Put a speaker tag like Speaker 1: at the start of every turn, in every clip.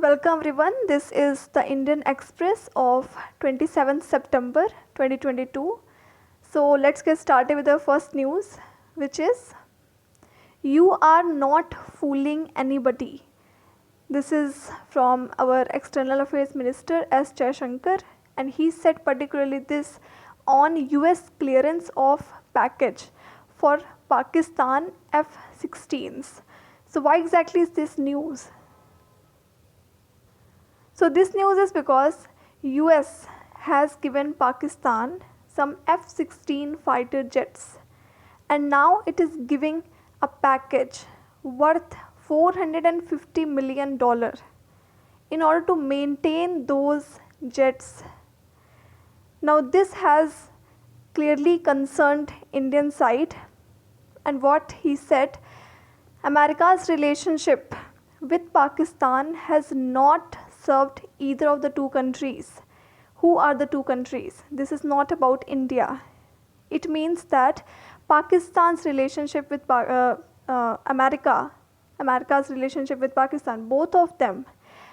Speaker 1: Welcome everyone. This is the Indian Express of 27th September 2022. So let's get started with the first news, which is you are not fooling anybody. This is from our External Affairs Minister S. Jaishankar, and he said particularly this on US clearance of package for Pakistan F-16s. So why exactly is this news? So this news is because US has given Pakistan some F-16 fighter jets, and now it is giving a package worth $450 million in order to maintain those jets. Now this has clearly concerned Indian side, and what he said, America's relationship with Pakistan has not served either of the two countries. Who are the two countries? This is not about India. It means that Pakistan's relationship with America's relationship with Pakistan, both of them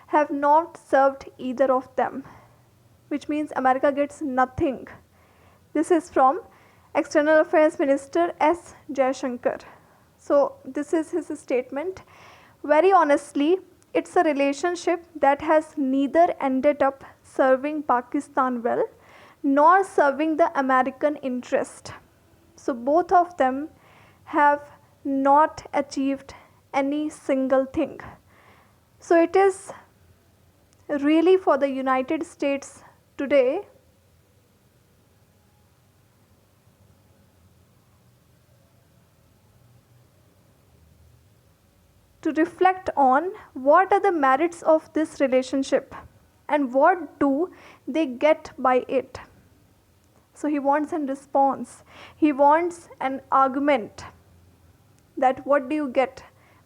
Speaker 1: have not served either of them, which means America gets nothing. This is from External Affairs Minister S. Jaishankar. So this is his statement. Very honestly, it's a relationship that has neither ended up serving Pakistan well nor serving the American interest. So both of them have not achieved any single thing. So it is really for the United States today to reflect on what are the merits of this relationship and what do they get by it. So he wants a response. He wants an argument that what do you get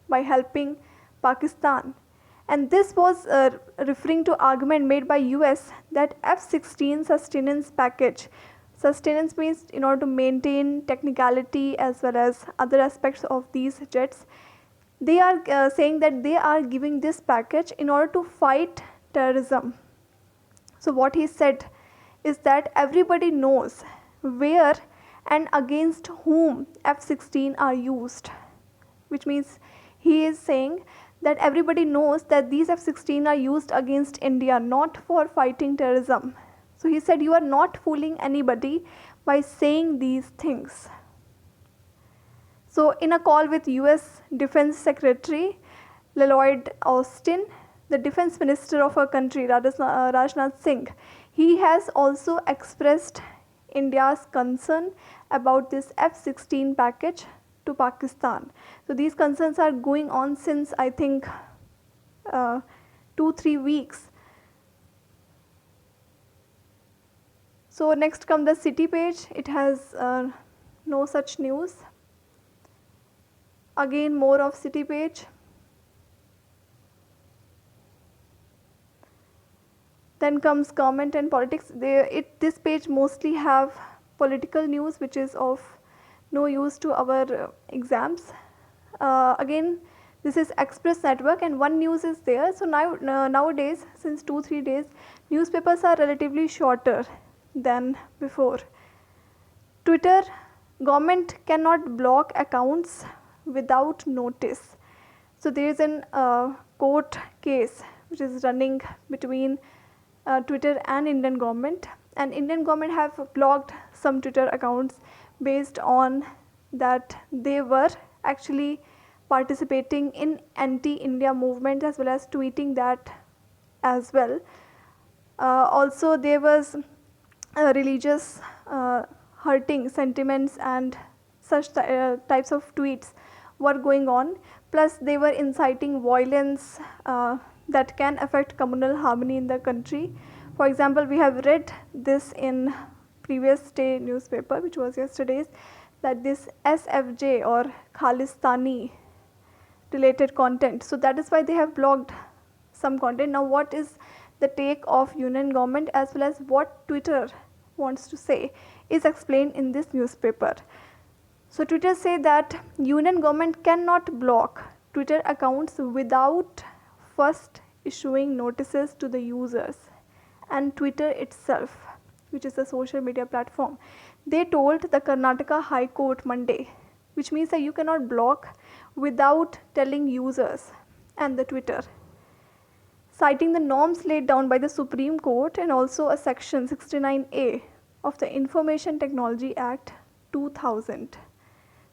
Speaker 1: by helping Pakistan. And this was referring to argument made by US that F-16 sustenance package. Sustenance means in order to maintain technicality as well as other aspects of these jets. They are saying that they are giving this package in order to fight terrorism. So what he said is that everybody knows where and against whom F-16 are used, which means he is saying that everybody knows that these F-16 are used against India, not for fighting terrorism. So he said you are not fooling anybody by saying these things. So in a call with US Defense Secretary Lloyd Austin, the defense minister of our country, Rajnath Singh, he has also expressed India's concern about this F-16 package to Pakistan. So these concerns are going on since I think 2-3 weeks. So next come the city page. It has no such news. Again more of city page. Then comes government and politics. This page mostly have political news which is of no use to our exams. Again this is Express Network and one news is there. So now nowadays since 2-3 days newspapers are relatively shorter than before. Twitter, government cannot block accounts without notice. So there is an court case which is running between Twitter and Indian government, and Indian government have blocked some Twitter accounts based on that they were actually participating in anti-India movement as well as tweeting that as well. Also there was religious hurting sentiments and such types of tweets were going on, plus they were inciting violence that can affect communal harmony in the country. For example, we have read this in previous day newspaper, which was yesterday's, that this SFJ or Khalistani related content, so that is why they have blocked some content. Now what is the take of Union government as well as what Twitter wants to say is explained in this newspaper. So Twitter say that Union government cannot block Twitter accounts without first issuing notices to the users. And Twitter itself, which is a social media platform, they told the Karnataka High Court Monday, which means that you cannot block without telling users and the Twitter, citing the norms laid down by the Supreme Court and also a section 69A of the Information Technology Act 2000.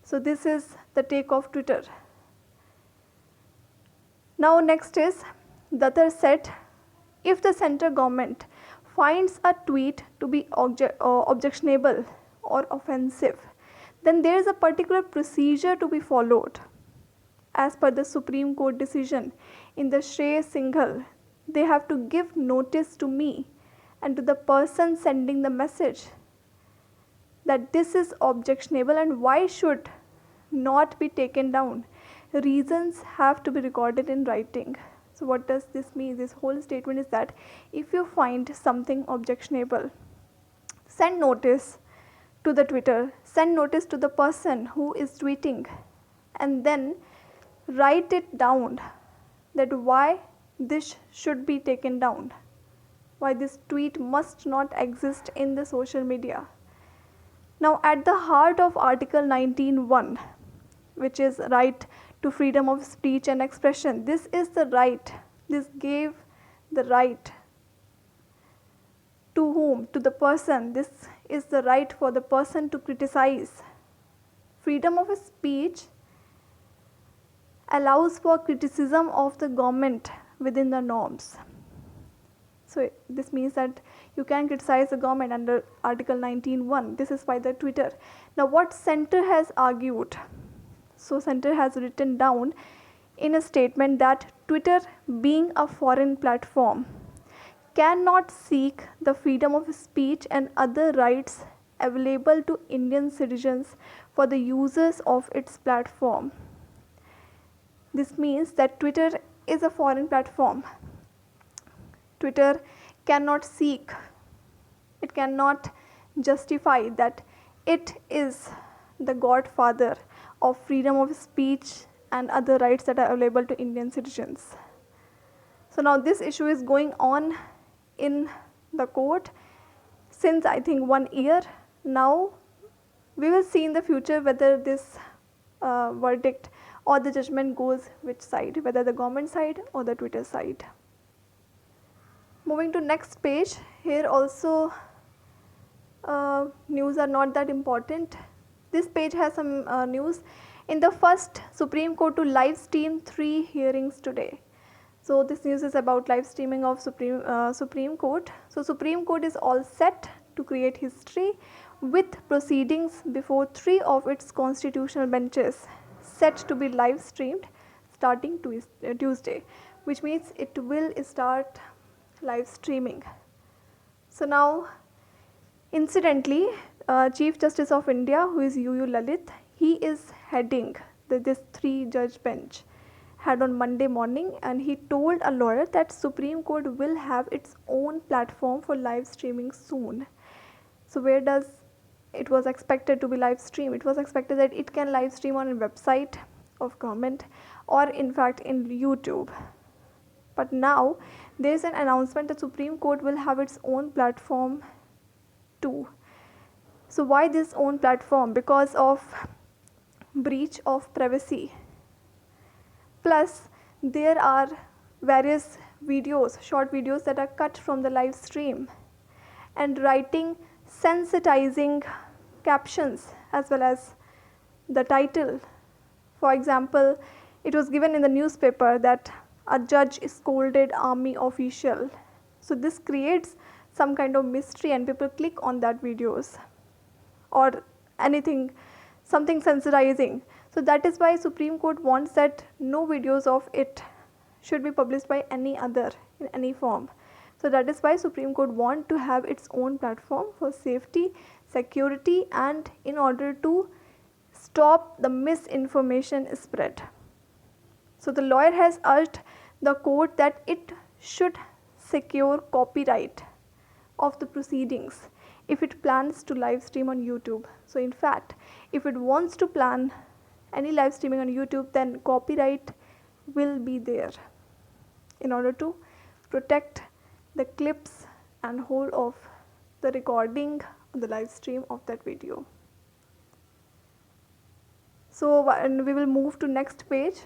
Speaker 1: So this is the take of Twitter. Now next is, Datar said, if the central government finds a tweet to be objectionable or offensive, then there is a particular procedure to be followed. As per the Supreme Court decision in the Shrey Singhal, they have to give notice to me and to the person sending the message that this is objectionable and why should not be taken down. Reasons have to be recorded in writing. So what does this mean? This whole statement is that if you find something objectionable, send notice to the Twitter, send notice to the person who is tweeting, and then write it down that why this should be taken down, why this tweet must not exist in the social media. Now at the heart of Article 19(1), which is right to freedom of speech and expression, this is the right, this gave the right to whom? To the person. This is the right for the person to criticize. Freedom of speech allows for criticism of the government within the norms. So this means that you can criticize the government under Article 19(1). This is by the Twitter. Now what Centre has argued? So Centre has written down in a statement that Twitter, being a foreign platform, cannot seek the freedom of speech and other rights available to Indian citizens for the users of its platform. This means that Twitter is a foreign platform. Twitter cannot seek, it cannot justify that it is the godfather of freedom of speech and other rights that are available to Indian citizens. So now this issue is going on in the court since I think 1 year now. We will see in the future whether this verdict or the judgment goes which side, whether the government side or the Twitter side. Moving to next page, here also news are not that important. This page has some news. In the first Supreme Court to live stream 3 hearings today. So this news is about live streaming of Supreme Court. So Supreme Court is all set to create history with proceedings before 3 of its constitutional benches set to be live streamed starting Tuesday, which means it will start live streaming. So now, incidentally, Chief Justice of India, who is UU Lalit, he is heading this 3-judge bench, had on Monday morning, and he told a lawyer that Supreme Court will have its own platform for live streaming soon. So where does it was expected to be live streamed? It was expected that it can live stream on a website of government or in fact in YouTube. But now there is an announcement that Supreme Court will have its own platform too. So why this own platform? Because of breach of privacy. Plus there are various videos, short videos that are cut from the live stream, and writing sensitizing captions as well as the title. For example, it was given in the newspaper that a judge scolded army official. So this creates some kind of mystery and people click on that videos or anything, something sensitizing. So that is why Supreme Court wants that no videos of it should be published by any other in any form. So that is why Supreme Court want to have its own platform for safety, security, and in order to stop the misinformation spread. So the lawyer has urged the court that it should secure copyright of the proceedings if it plans to live stream on YouTube. So in fact, if it wants to plan any live streaming on YouTube, then copyright will be there. in order to protect the clips and whole of the recording, the live stream of that video. So and we will move to next page.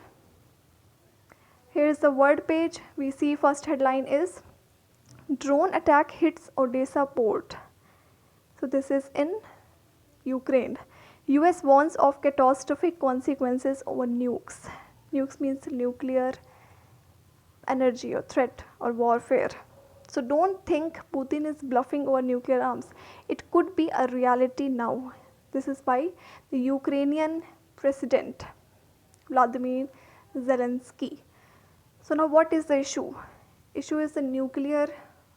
Speaker 1: Here is the word page. We see first headline is drone attack hits Odessa port. So this is in Ukraine. US warns of catastrophic consequences over nukes. Nukes means nuclear energy or threat or warfare. So don't think Putin is bluffing over nuclear arms. It could be a reality now. This is by the Ukrainian President Vladimir Zelensky. So now what is the issue? Issue is the nuclear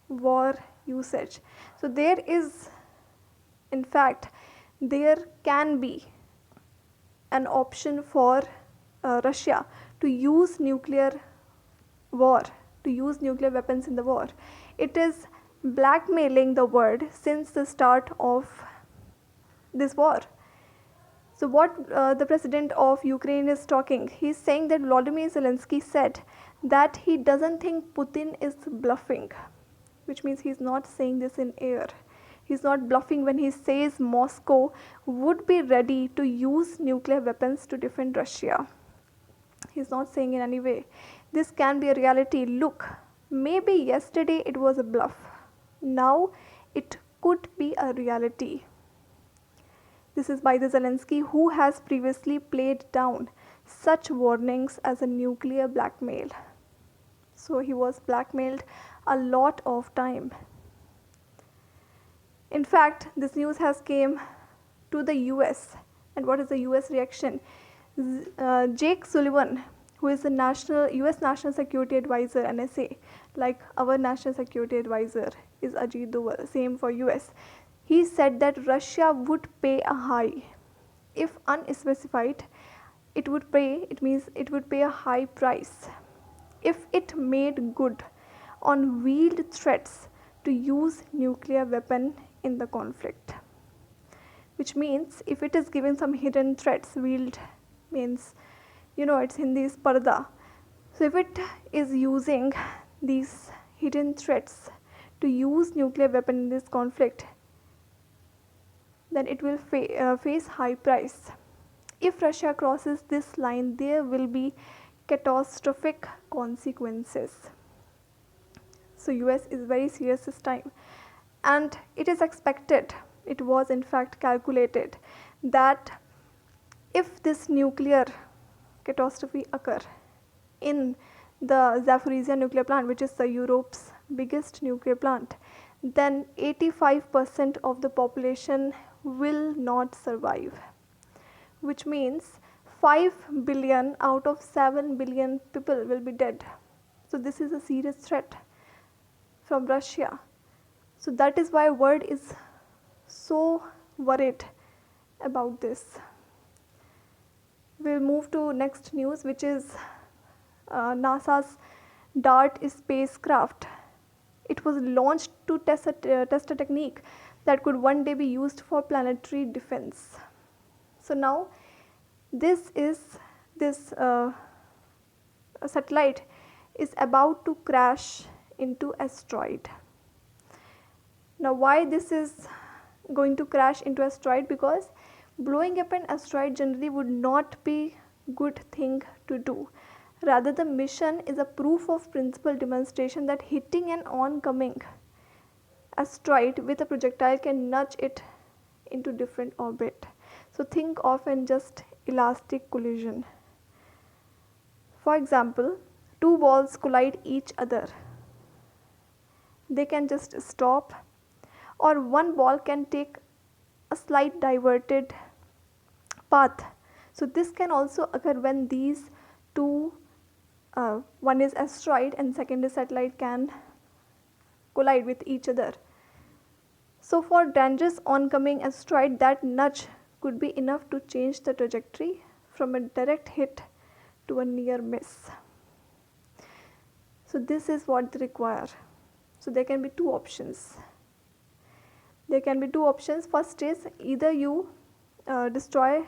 Speaker 1: war usage. So there is, in fact, there can be an option for Russia to use nuclear war, to use nuclear weapons in the war. It is blackmailing the world since the start of this war. So what the president of Ukraine is talking, he is saying that Volodymyr Zelensky said that he doesn't think Putin is bluffing, which means he is not saying this in air. He is not bluffing when he says Moscow would be ready to use nuclear weapons to defend Russia. He is not saying in any way. This can be a reality. Look, maybe yesterday it was a bluff. Now it could be a reality. This is by the Zelensky, who has previously played down such warnings as a nuclear blackmail. So he was blackmailed a lot of time. In fact, this news has came to the US. And what is the US reaction? Jake Sullivan, who is the US National Security Advisor, NSA, like our National Security Advisor is Ajit Doval, same for US. He said that Russia would pay a high. If unspecified, it means it would pay a high price if it made good on veiled threats to use nuclear weapon in the conflict. Which means if it is giving some hidden threats, veiled means, it's Hindi is parda. So if it is using these hidden threats to use nuclear weapon in this conflict, then it will face high price. If Russia crosses this line, there will be catastrophic consequences. So US is very serious this time, and it is expected, it was in fact calculated, that if this nuclear catastrophe occur in the Zaporizhzhia nuclear plant, which is the Europe's biggest nuclear plant, then 85% of the population will not survive, which means 5 billion out of 7 billion people will be dead. So this is a serious threat from Russia. So that is why world is so worried about this. We'll move to next news, which is NASA's DART spacecraft. It was launched to test a technique that could one day be used for planetary defense. So now this satellite is about to crash into asteroid. Now why this is going to crash into asteroid? Because blowing up an asteroid generally would not be good thing to do. Rather, the mission is a proof of principle demonstration that hitting an oncoming asteroid with a projectile can nudge it into different orbit. So think of an just elastic collision. For example, two balls collide each other. They can just stop, or one ball can take a slight diverted path. So this can also occur when these two, one is asteroid and second is satellite, can collide with each other. So for dangerous oncoming asteroid, that nudge could be enough to change the trajectory from a direct hit to a near miss. So this is what they require. So there can be two options. First is either you destroy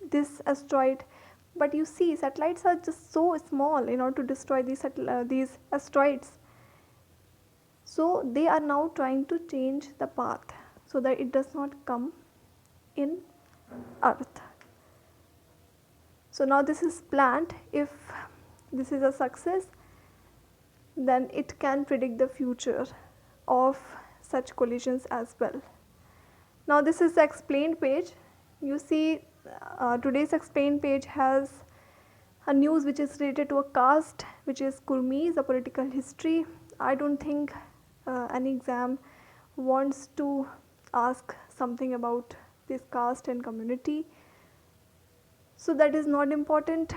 Speaker 1: this asteroid But you see, satellites are just so small in order to destroy these asteroids. So they are now trying to change the path so that it does not come in Earth. So now this is planned. If this is a success, then it can predict the future of such collisions as well. Now this is the explained page. You see, today's explained page has a news which is related to a caste, which is Kurmis, a political history. I don't think any exam wants to ask something about this caste and community. So that is not important.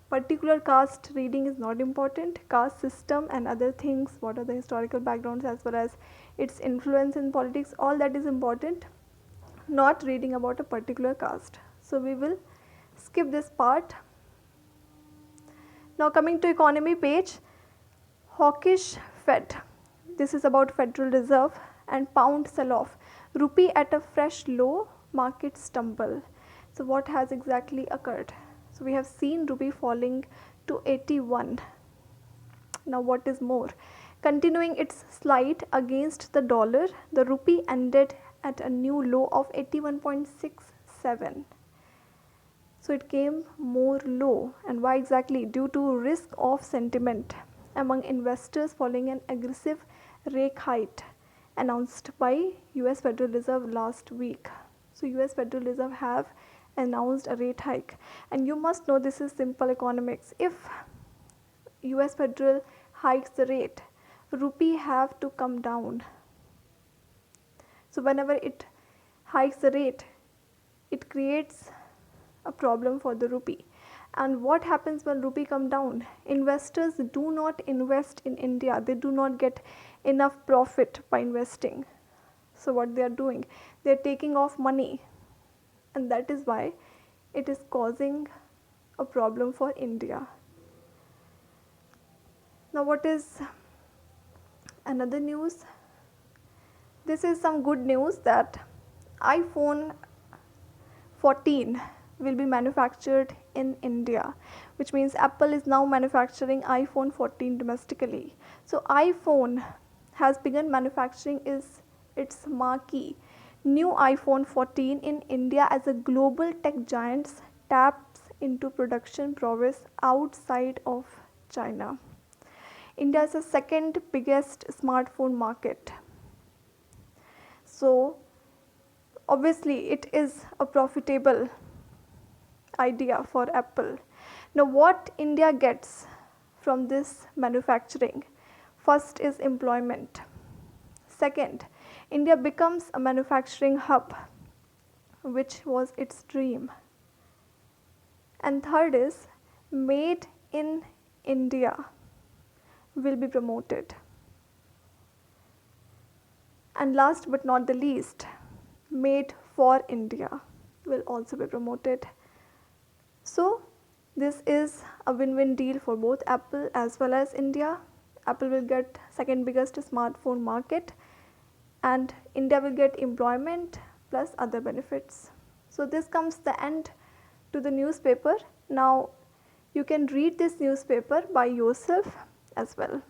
Speaker 1: Particular caste reading is not important. Caste system and other things, what are the historical backgrounds as well as its influence in politics, all that is important, not reading about a particular caste. So we will skip this part. Now coming to economy page, hawkish Fed. This is about Federal Reserve and pound sell off. Rupee at a fresh low, market stumble. So what has exactly occurred? So we have seen rupee falling to 81. Now what is more? Continuing its slide against the dollar, the rupee ended at a new low of 81.67. So it came more low. And why exactly? Due to risk off sentiment among investors following an aggressive rate hike announced by US Federal Reserve last week. So US Federal Reserve have announced a rate hike, and you must know this is simple economics. If US Federal hikes the rate, rupee have to come down. So whenever it hikes the rate, it creates a problem for the rupee. And what happens when rupee come down? Investors do not invest in India. They do not get enough profit by investing. So what they are doing, they are taking off money, and that is why it is causing a problem for India. Now what is another news? This is some good news that iPhone 14 will be manufactured in India, which means Apple is now manufacturing iPhone 14 domestically. So iPhone has begun manufacturing its marquee new iPhone 14 in India as a global tech giant taps into production prowess outside of China. India is the second biggest smartphone market. So obviously it is a profitable idea for Apple. Now what India gets from this manufacturing? First is employment. Second, India becomes a manufacturing hub, which was its dream. And third is made in India will be promoted. And last but not the least, made for India will also be promoted. So this is a win-win deal for both Apple as well as India. Apple will get second biggest smartphone market, and India will get employment plus other benefits. So this comes the end to the newspaper. Now you can read this newspaper by yourself as well.